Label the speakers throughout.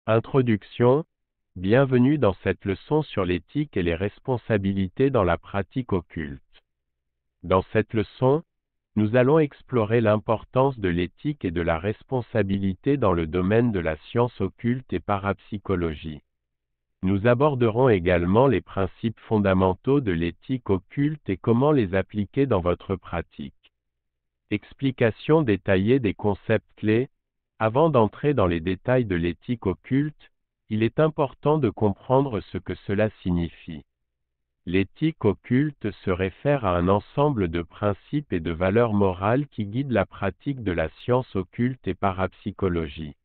Speaker 1: Introduction. Bienvenue dans cette leçon sur l'éthique et les responsabilités dans la pratique occulte. Dans cette leçon, nous allons explorer l'importance de l'éthique et de la responsabilité dans le domaine de la science occulte et parapsychologie. Nous aborderons également les principes fondamentaux de l'éthique occulte et comment les appliquer dans votre pratique. Explication détaillée des concepts clés. Avant d'entrer dans les détails de l'éthique occulte, il est important de comprendre ce que cela signifie. L'éthique occulte se réfère à un ensemble de principes et de valeurs morales qui guident la pratique de la science occulte et parapsychologie.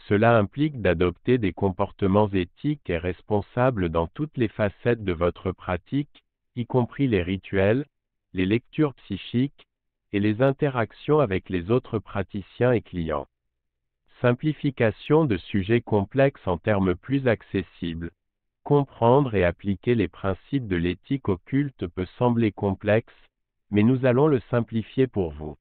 Speaker 1: Cela implique d'adopter des comportements éthiques et responsables dans toutes les facettes de votre pratique, y compris les rituels, les lectures psychiques, et les interactions avec les autres praticiens et clients. Simplification de sujets complexes en termes plus accessibles. Comprendre et appliquer les principes de l'éthique occulte peut sembler complexe, mais nous allons le simplifier pour vous.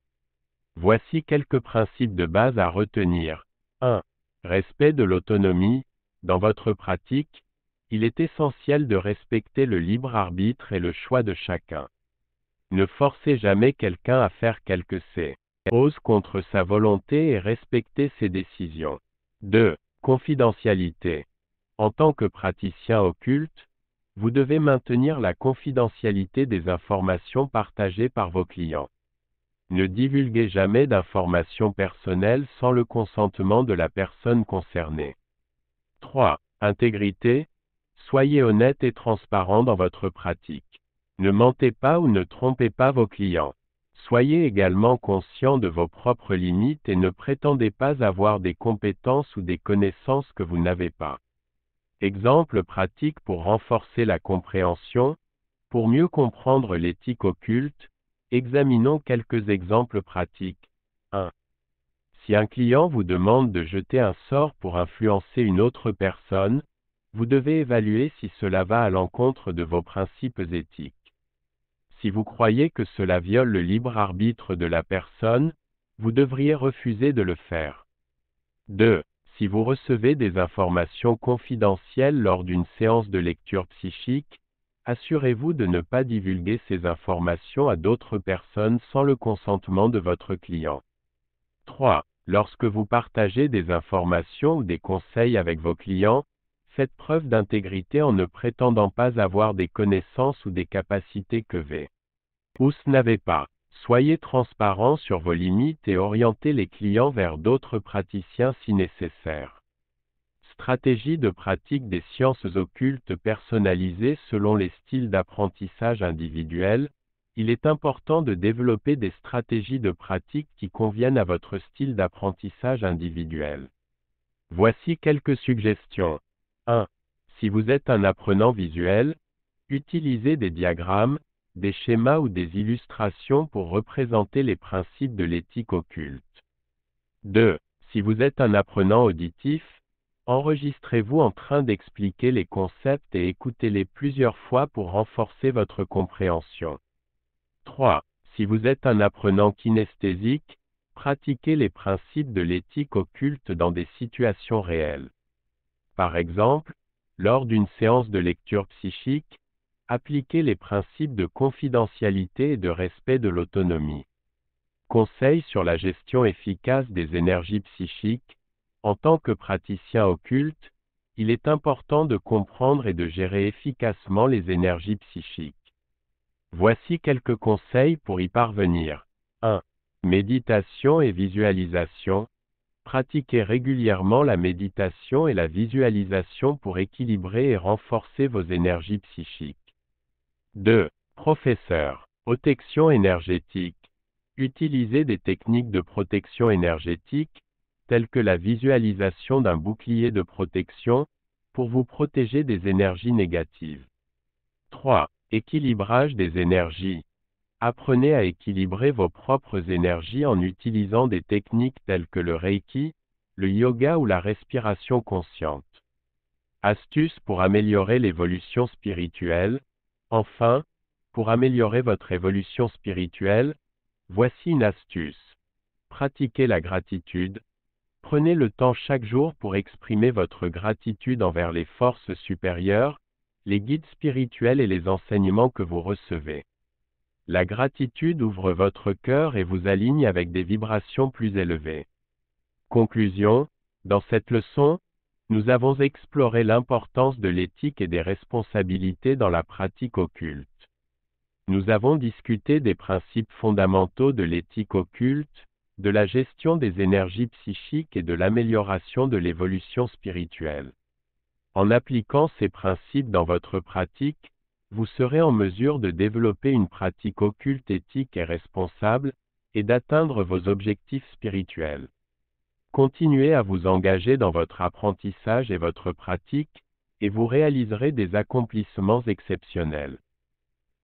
Speaker 1: Voici quelques principes de base à retenir. 1. Respect de l'autonomie. Dans votre pratique, il est essentiel de respecter le libre arbitre et le choix de chacun. Ne forcez jamais quelqu'un à faire quelque chose contre sa volonté et respectez ses décisions. 2. Confidentialité. En tant que praticien occulte, vous devez maintenir la confidentialité des informations partagées par vos clients. Ne divulguez jamais d'informations personnelles sans le consentement de la personne concernée. 3. Intégrité. Soyez honnête et transparent dans votre pratique. Ne mentez pas ou ne trompez pas vos clients. Soyez également conscient de vos propres limites et ne prétendez pas avoir des compétences ou des connaissances que vous n'avez pas. Exemple pratique pour renforcer la compréhension. Pour mieux comprendre l'éthique occulte, examinons quelques exemples pratiques. 1. Si un client vous demande de jeter un sort pour influencer une autre personne, vous devez évaluer si cela va à l'encontre de vos principes éthiques. Si vous croyez que cela viole le libre arbitre de la personne, vous devriez refuser de le faire. 2. Si vous recevez des informations confidentielles lors d'une séance de lecture psychique, assurez-vous de ne pas divulguer ces informations à d'autres personnes sans le consentement de votre client. 3. Lorsque vous partagez des informations ou des conseils avec vos clients, faites preuve d'intégrité en ne prétendant pas avoir des connaissances ou des capacités que vous n'avez pas. Soyez transparent sur vos limites et orientez les clients vers d'autres praticiens si nécessaire. Stratégie de pratique des sciences occultes personnalisées selon les styles d'apprentissage individuels. Il est important de développer des stratégies de pratique qui conviennent à votre style d'apprentissage individuel. Voici quelques suggestions. 1. Si vous êtes un apprenant visuel, utilisez des diagrammes, des schémas ou des illustrations pour représenter les principes de l'éthique occulte. 2. Si vous êtes un apprenant auditif, enregistrez-vous en train d'expliquer les concepts et écoutez-les plusieurs fois pour renforcer votre compréhension. 3. Si vous êtes un apprenant kinesthésique, pratiquez les principes de l'éthique occulte dans des situations réelles. Par exemple, lors d'une séance de lecture psychique, appliquez les principes de confidentialité et de respect de l'autonomie. Conseils sur la gestion efficace des énergies psychiques. En tant que praticien occulte, il est important de comprendre et de gérer efficacement les énergies psychiques. Voici quelques conseils pour y parvenir. 1. Méditation et visualisation. Pratiquez régulièrement la méditation et la visualisation pour équilibrer et renforcer vos énergies psychiques. 2. Professeur. Protection énergétique. Utilisez des techniques de protection énergétique, telles que la visualisation d'un bouclier de protection, pour vous protéger des énergies négatives. 3. Équilibrage des énergies. Apprenez à équilibrer vos propres énergies en utilisant des techniques telles que le Reiki, le yoga ou la respiration consciente. Astuces pour améliorer l'évolution spirituelle. Enfin, pour améliorer votre évolution spirituelle, voici une astuce. Pratiquez la gratitude. Prenez le temps chaque jour pour exprimer votre gratitude envers les forces supérieures, les guides spirituels et les enseignements que vous recevez. La gratitude ouvre votre cœur et vous aligne avec des vibrations plus élevées. Conclusion, dans cette leçon, nous avons exploré l'importance de l'éthique et des responsabilités dans la pratique occulte. Nous avons discuté des principes fondamentaux de l'éthique occulte, de la gestion des énergies psychiques et de l'amélioration de l'évolution spirituelle. En appliquant ces principes dans votre pratique, vous serez en mesure de développer une pratique occulte éthique et responsable, et d'atteindre vos objectifs spirituels. Continuez à vous engager dans votre apprentissage et votre pratique, et vous réaliserez des accomplissements exceptionnels.